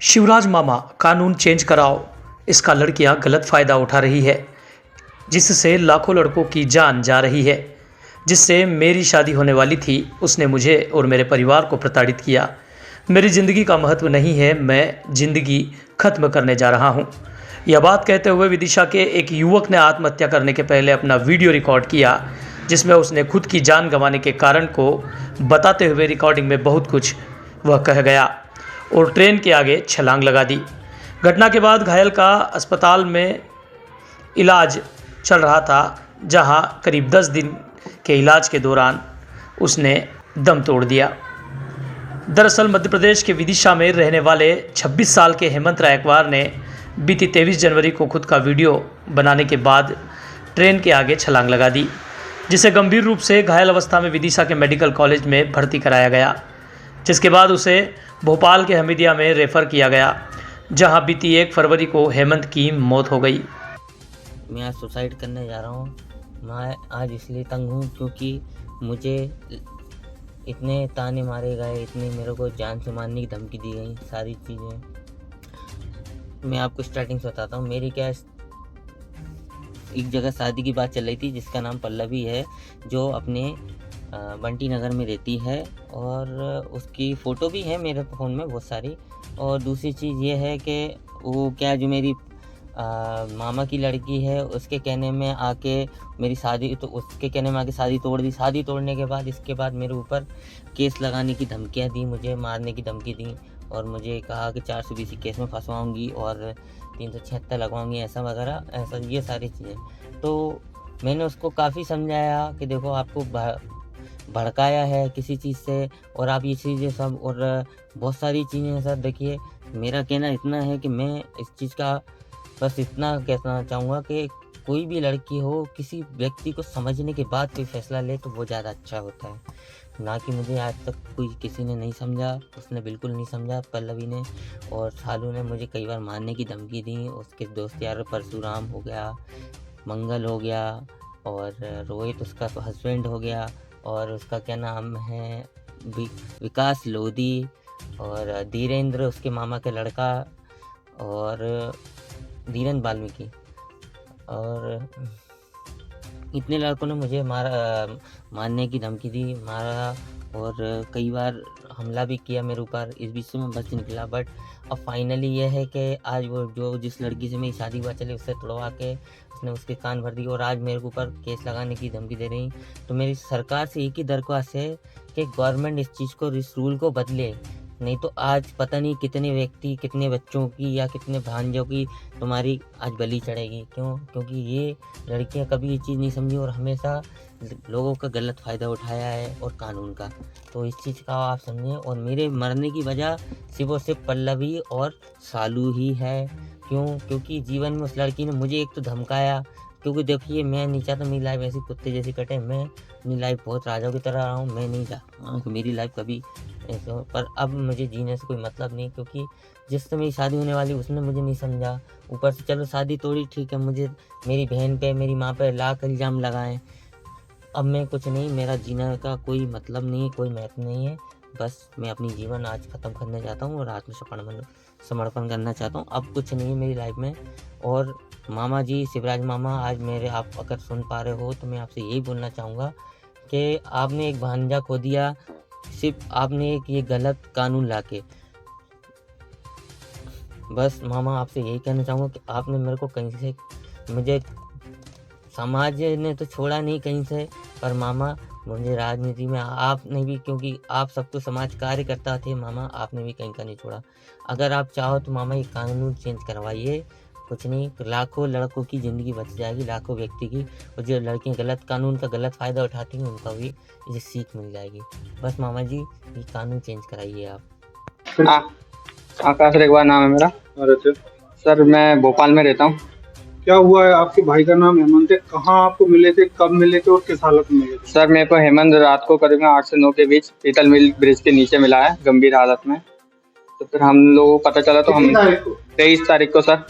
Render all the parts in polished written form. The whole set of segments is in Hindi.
शिवराज मामा कानून चेंज कराओ, इसका लड़कियां गलत फ़ायदा उठा रही है, जिससे लाखों लड़कों की जान जा रही है। जिससे मेरी शादी होने वाली थी, उसने मुझे और मेरे परिवार को प्रताड़ित किया। मेरी ज़िंदगी का महत्व नहीं है, मैं ज़िंदगी ख़त्म करने जा रहा हूँ। यह बात कहते हुए विदिशा के एक युवक ने आत्महत्या करने के पहले अपना वीडियो रिकॉर्ड किया, जिसमें उसने खुद की जान गंवाने के कारण को बताते हुए रिकॉर्डिंग में बहुत कुछ वह कह गया और ट्रेन के आगे छलांग लगा दी। घटना के बाद घायल का अस्पताल में इलाज चल रहा था, जहां करीब 10 दिन के इलाज के दौरान उसने दम तोड़ दिया। दरअसल मध्य प्रदेश के विदिशा में रहने वाले 26 साल के हेमंत रायकवार ने बीती 23 जनवरी को खुद का वीडियो बनाने के बाद ट्रेन के आगे छलांग लगा दी, जिसे गंभीर रूप से घायल अवस्था में विदिशा के मेडिकल कॉलेज में भर्ती कराया गया, जिसके बाद उसे भोपाल के हमीदिया में रेफ़र किया गया, जहां बीती 1 फरवरी को हेमंत की मौत हो गई। मैं आज सुसाइड करने जा रहा हूँ। मैं आज इसलिए तंग हूँ क्योंकि मुझे इतने ताने मारे गए, इतने मेरे को जान से मारने की धमकी दी गई, सारी चीज़ें। मैं आपको स्टार्टिंग से बताता हूँ। मेरी क्या एक जगह शादी की बात चल रही थी, जिसका नाम पल्लवी है, जो अपने बंटी नगर में रहती है, और उसकी फ़ोटो भी है मेरे फ़ोन में बहुत सारी। और दूसरी चीज़ ये है कि वो क्या, जो मेरी मामा की लड़की है, उसके कहने में आके मेरी शादी, तो उसके कहने में आके शादी तोड़ दी। शादी तोड़ने के बाद इसके बाद मेरे ऊपर केस लगाने की धमकियाँ दी, मुझे मारने की धमकी दी, और मुझे कहा कि 420 केस में फंसवाऊँगी और 376 लगवाऊँगी, ऐसा वगैरह, ऐसा ये सारी चीज़ें। तो मैंने उसको काफ़ी समझाया कि देखो, आपको भड़काया है किसी चीज़ से, और आप ये चीज़ें सब, और बहुत सारी चीज़ें हैं सर। देखिए, मेरा कहना इतना है कि मैं इस चीज़ का बस इतना कहना चाहूँगा कि कोई भी लड़की हो, किसी व्यक्ति को समझने के बाद कोई फ़ैसला ले तो वो ज़्यादा अच्छा होता है। ना कि मुझे आज तक कोई किसी ने नहीं समझा, उसने बिल्कुल नहीं समझा, पल्लवी ने और सालू ने मुझे कई बार मारने की धमकी दी। उसके दोस्त यार परशुराम हो गया, मंगल हो गया, और रोहित उसका हस्बैंड हो गया, और उसका क्या नाम है, विकास लोधी, और धीरेन्द्र उसके मामा के लड़का, और धीरेन्द्र वाल्मीकि, और इतने लड़कों ने मुझे मारने की धमकी दी, मारा, और कई बार हमला भी किया मेरे ऊपर। इस बीच से मैं बच निकला, बट अब फाइनली ये है कि आज वो जिस लड़की से मेरी शादी हुआ चली, उससे तुड़वा के उसने उसके कान भर दी, और आज मेरे ऊपर केस लगाने की धमकी दे रही। तो मेरी सरकार से एक ही दरख्वास्त है कि गवर्नमेंट इस चीज़ को, इस रूल को बदले, नहीं तो आज पता नहीं कितने व्यक्ति, कितने बच्चों की या कितने भांजों की तुम्हारी आज बलि चढ़ेगी। क्यों? क्योंकि ये लड़कियां कभी ये चीज़ नहीं समझी और हमेशा लोगों का गलत फ़ायदा उठाया है, और कानून का। तो इस चीज़ का आप समझें, और मेरे मरने की वजह सिर्फ और सिर्फ पल्लवी और सालू ही है। क्यों? क्योंकि जीवन में उस लड़की ने मुझे एक तो धमकाया, क्योंकि देखिए, मैं नहीं चाहता मेरी लाइफ ऐसी कुत्ते जैसी कटे। मैं अपनी लाइफ बहुत राजाओं की तरह रहा हूँ, मैं नहीं चाहता कि मेरी लाइफ कभी ऐसे हो। पर अब मुझे जीने से कोई मतलब नहीं, क्योंकि जिससे मेरी शादी होने वाली उसने मुझे नहीं समझा। ऊपर से चलो शादी तोड़ी, ठीक है, मुझे मेरी बहन पे, मेरी माँ पे लाख इल्ज़ाम लगाएं। अब मैं कुछ नहीं, मेरा जीने का कोई मतलब नहीं है, कोई महत्व नहीं है। बस मैं अपनी जीवन आज ख़त्म करना चाहता हूँ और समर्पण करना चाहता हूँ। अब कुछ नहीं है मेरी लाइफ में। और मामा जी, शिवराज मामा, आज मेरे, आप अगर सुन पा रहे हो तो मैं आपसे यही बोलना चाहूँगा कि आपने एक भांजा खो दिया, सिर्फ आपने एक ये गलत कानून लाके। बस मामा, आपसे यही कहना चाहूँगा कि आपने मेरे को कहीं से, मुझे समाज ने तो छोड़ा नहीं कहीं से, पर मामा मुझे राजनीति में आपने भी, क्योंकि आप सब तो समाज कार्य करता थे मामा, आपने भी कहीं का नहीं छोड़ा। अगर आप चाहो तो मामा ये कानून चेंज करवाइए, कुछ नहीं, लाखों लड़कों की ज़िंदगी बच जाएगी, लाखों व्यक्ति की। और जो लड़कियां गलत कानून का गलत फ़ायदा उठाती हैं, उनका भी ये सीख मिल जाएगी। बस मामा जी, ये कानून चेंज कराइए आप। आकाश रेगवा नाम है मेरा। और अच्छा, सर, मैं भोपाल में रहता हूँ। क्या हुआ है? आपके भाई का नाम हेमंत है, कहाँ आपको मिले थे, कब मिले थे और किस हालत में मिले थे? सर, मेरे को हेमंत रात को करीब 8 से 9 के बीच पीतल मिल ब्रिज के नीचे मिला है, गंभीर हालत में। तो फिर हम लोगों को पता चला, तो हम 23 तारीख को सर,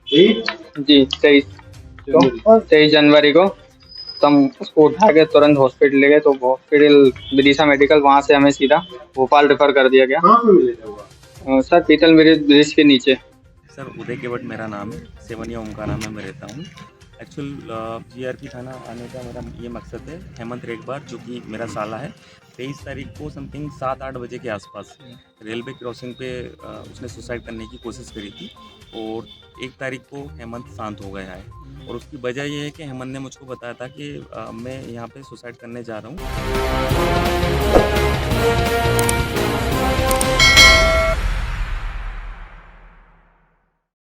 जी 23 जनवरी को, तो हम उसको उठा के तुरंत हॉस्पिटल ले गए। तो हॉस्पिटल विदिशा मेडिकल, वहाँ से हमें सीधा भोपाल रेफर कर दिया गया। कहाँ पे मिले थे वो? सर पीतल ब्रिज के नीचे। सर उदय केवट मेरा नाम है, सेवनिया ओमकारा में मैं रहता हूँ। एक्चुअल जीआरपी थाना आने का मेरा ये मकसद है, हेमंत रेखबार जो कि मेरा साला है, 23 तारीख को समथिंग 7-8 बजे के आसपास रेलवे क्रॉसिंग पे उसने सुसाइड करने की कोशिश करी थी और 1 तारीख को हेमंत शांत हो गया है। और उसकी वजह ये है कि हेमंत ने मुझको बताया था कि मैं यहाँ पे सुसाइड करने जा रहा हूँ।